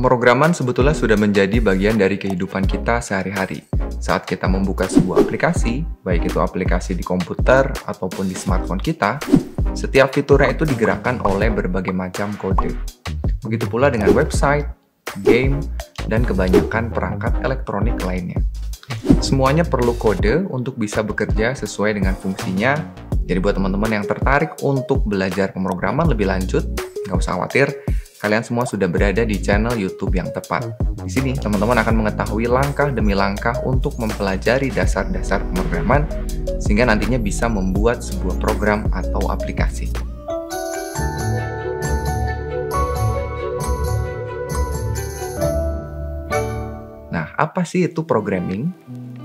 Pemrograman sebetulnya sudah menjadi bagian dari kehidupan kita sehari-hari. Saat kita membuka sebuah aplikasi, baik itu aplikasi di komputer ataupun di smartphone kita, setiap fiturnya itu digerakkan oleh berbagai macam kode. Begitu pula dengan website, game, dan kebanyakan perangkat elektronik lainnya. Semuanya perlu kode untuk bisa bekerja sesuai dengan fungsinya. Jadi buat teman-teman yang tertarik untuk belajar pemrograman lebih lanjut, nggak usah khawatir, kalian semua sudah berada di channel YouTube yang tepat. Di sini, teman-teman akan mengetahui langkah demi langkah untuk mempelajari dasar-dasar pemrograman, sehingga nantinya bisa membuat sebuah program atau aplikasi. Nah, apa sih itu programming?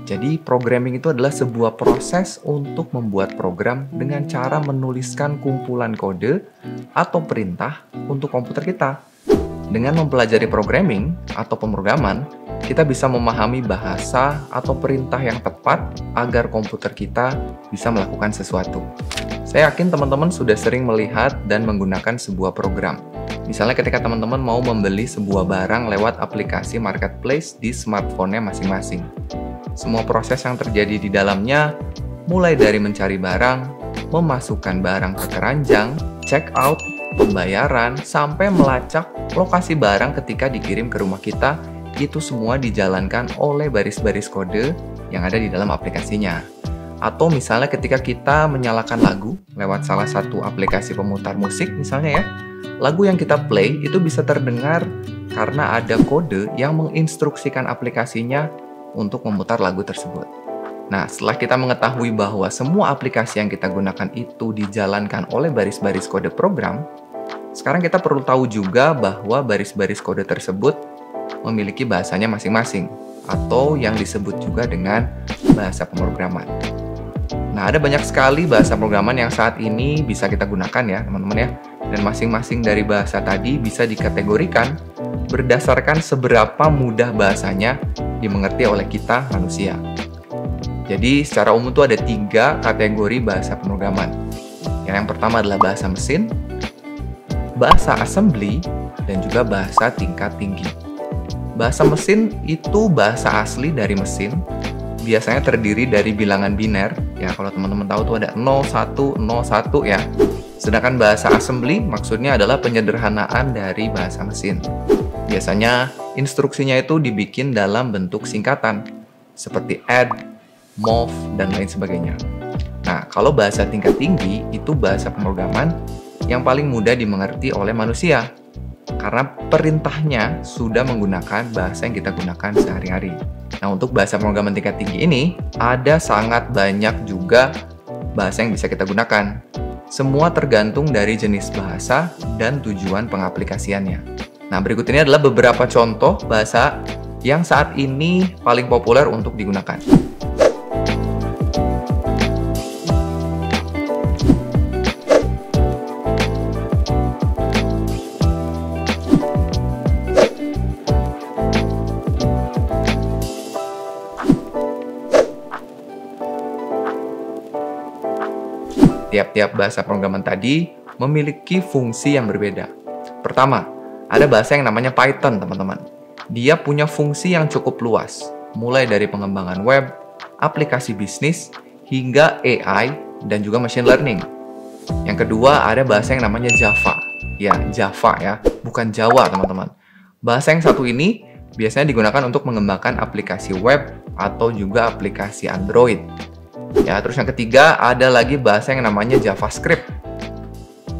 Jadi, programming itu adalah sebuah proses untuk membuat program dengan cara menuliskan kumpulan kode atau perintah untuk komputer kita. Dengan mempelajari programming atau pemrograman, kita bisa memahami bahasa atau perintah yang tepat agar komputer kita bisa melakukan sesuatu. Saya yakin teman-teman sudah sering melihat dan menggunakan sebuah program. Misalnya ketika teman-teman mau membeli sebuah barang lewat aplikasi marketplace di smartphone-nya masing-masing. Semua proses yang terjadi di dalamnya, mulai dari mencari barang, memasukkan barang ke keranjang, check out, pembayaran, sampai melacak lokasi barang ketika dikirim ke rumah kita, itu semua dijalankan oleh baris-baris kode yang ada di dalam aplikasinya. Atau misalnya ketika kita menyalakan lagu lewat salah satu aplikasi pemutar musik misalnya ya, lagu yang kita play itu bisa terdengar karena ada kode yang menginstruksikan aplikasinya untuk memutar lagu tersebut. Nah, setelah kita mengetahui bahwa semua aplikasi yang kita gunakan itu dijalankan oleh baris-baris kode program, sekarang kita perlu tahu juga bahwa baris-baris kode tersebut memiliki bahasanya masing-masing, atau yang disebut juga dengan bahasa pemrograman. Nah, ada banyak sekali bahasa pemrograman yang saat ini bisa kita gunakan ya, teman-teman ya. Dan masing-masing dari bahasa tadi bisa dikategorikan berdasarkan seberapa mudah bahasanya dimengerti oleh kita manusia. Jadi secara umum itu ada 3 kategori bahasa pemrograman. Yang pertama adalah bahasa mesin, bahasa assembly, dan juga bahasa tingkat tinggi. Bahasa mesin itu bahasa asli dari mesin, biasanya terdiri dari bilangan biner. Ya, kalau teman-teman tahu tuh ada 0, 1, 0, 1 ya. Sedangkan bahasa assembly maksudnya adalah penyederhanaan dari bahasa mesin. Biasanya instruksinya itu dibikin dalam bentuk singkatan seperti add, move, dan lain sebagainya. Nah, kalau bahasa tingkat tinggi itu bahasa pemrograman yang paling mudah dimengerti oleh manusia karena perintahnya sudah menggunakan bahasa yang kita gunakan sehari-hari. Nah, untuk bahasa pemrograman tingkat tinggi ini ada sangat banyak juga bahasa yang bisa kita gunakan. Semua tergantung dari jenis bahasa dan tujuan pengaplikasiannya. Nah, berikut ini adalah beberapa contoh bahasa yang saat ini paling populer untuk digunakan. Tiap-tiap bahasa pemrograman tadi memiliki fungsi yang berbeda. Pertama, ada bahasa yang namanya Python, teman-teman. Dia punya fungsi yang cukup luas, mulai dari pengembangan web, aplikasi bisnis, hingga AI, dan juga machine learning. Yang kedua, ada bahasa yang namanya Java. Ya, Java ya, bukan Jawa, teman-teman. Bahasa yang satu ini biasanya digunakan untuk mengembangkan aplikasi web atau juga aplikasi Android. Ya, terus yang ketiga, ada lagi bahasa yang namanya JavaScript,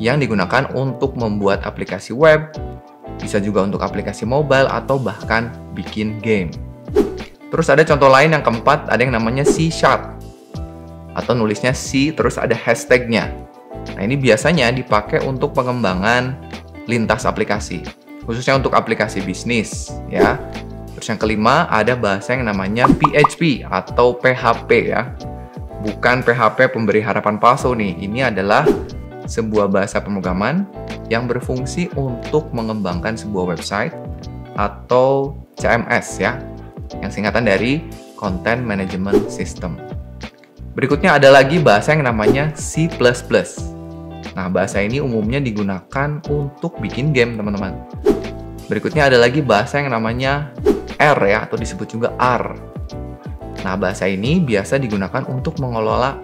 yang digunakan untuk membuat aplikasi web, bisa juga untuk aplikasi mobile atau bahkan bikin game. Terus ada contoh lain yang keempat, ada yang namanya C# atau nulisnya C terus ada hashtagnya. Nah, ini biasanya dipakai untuk pengembangan lintas aplikasi, khususnya untuk aplikasi bisnis ya. Terus yang kelima ada bahasa yang namanya PHP atau PHP ya. Bukan PHP pemberi harapan palsu nih. Ini adalah sebuah bahasa pemrograman yang berfungsi untuk mengembangkan sebuah website atau CMS ya, yang singkatan dari Content Management System. Berikutnya ada lagi bahasa yang namanya C++. Nah, bahasa ini umumnya digunakan untuk bikin game, teman-teman. Berikutnya ada lagi bahasa yang namanya R ya, atau disebut juga R. Nah, bahasa ini biasa digunakan untuk mengelola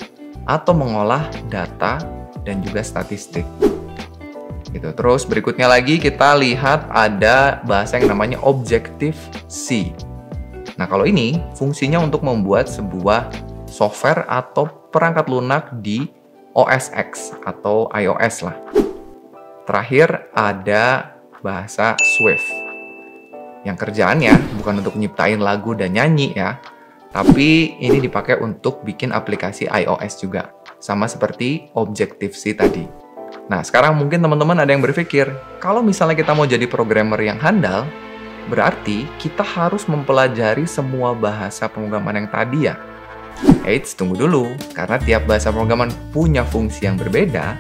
atau mengolah data dan juga statistik. Gitu. Terus berikutnya lagi kita lihat ada bahasa yang namanya Objective-C. Nah, kalau ini fungsinya untuk membuat sebuah software atau perangkat lunak di OS X atau iOS lah. Terakhir ada bahasa Swift. Yang kerjaannya bukan untuk nyiptain lagu dan nyanyi ya, tapi ini dipakai untuk bikin aplikasi iOS juga. Sama seperti Objective-C tadi. Nah, sekarang mungkin teman-teman ada yang berpikir, kalau misalnya kita mau jadi programmer yang handal, berarti kita harus mempelajari semua bahasa pemrograman yang tadi ya. Eits, tunggu dulu, karena tiap bahasa pemrograman punya fungsi yang berbeda,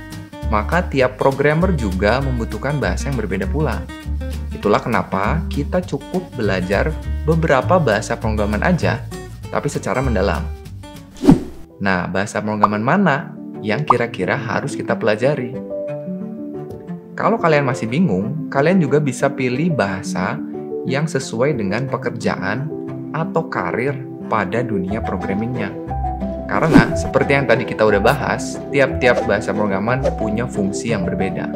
maka tiap programmer juga membutuhkan bahasa yang berbeda pula. Itulah kenapa kita cukup belajar beberapa bahasa pemrograman aja, tapi secara mendalam. Nah, bahasa pemrograman mana yang kira-kira harus kita pelajari? Kalau kalian masih bingung, kalian juga bisa pilih bahasa yang sesuai dengan pekerjaan atau karir pada dunia programmingnya. Karena, seperti yang tadi kita udah bahas, tiap-tiap bahasa pemrograman punya fungsi yang berbeda.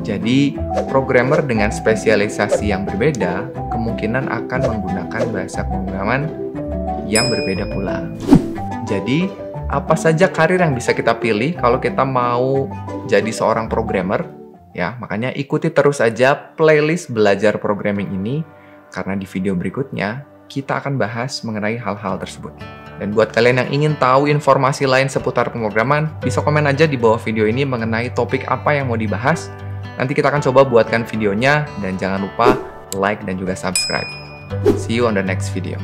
Jadi, programmer dengan spesialisasi yang berbeda kemungkinan akan menggunakan bahasa pemrograman yang berbeda pula. Jadi, apa saja karir yang bisa kita pilih kalau kita mau jadi seorang programmer? Ya, makanya ikuti terus aja playlist belajar programming ini, karena di video berikutnya kita akan bahas mengenai hal-hal tersebut. Dan buat kalian yang ingin tahu informasi lain seputar pemrograman, bisa komen aja di bawah video ini mengenai topik apa yang mau dibahas. Nanti kita akan coba buatkan videonya, dan jangan lupa like dan juga subscribe. See you on the next video.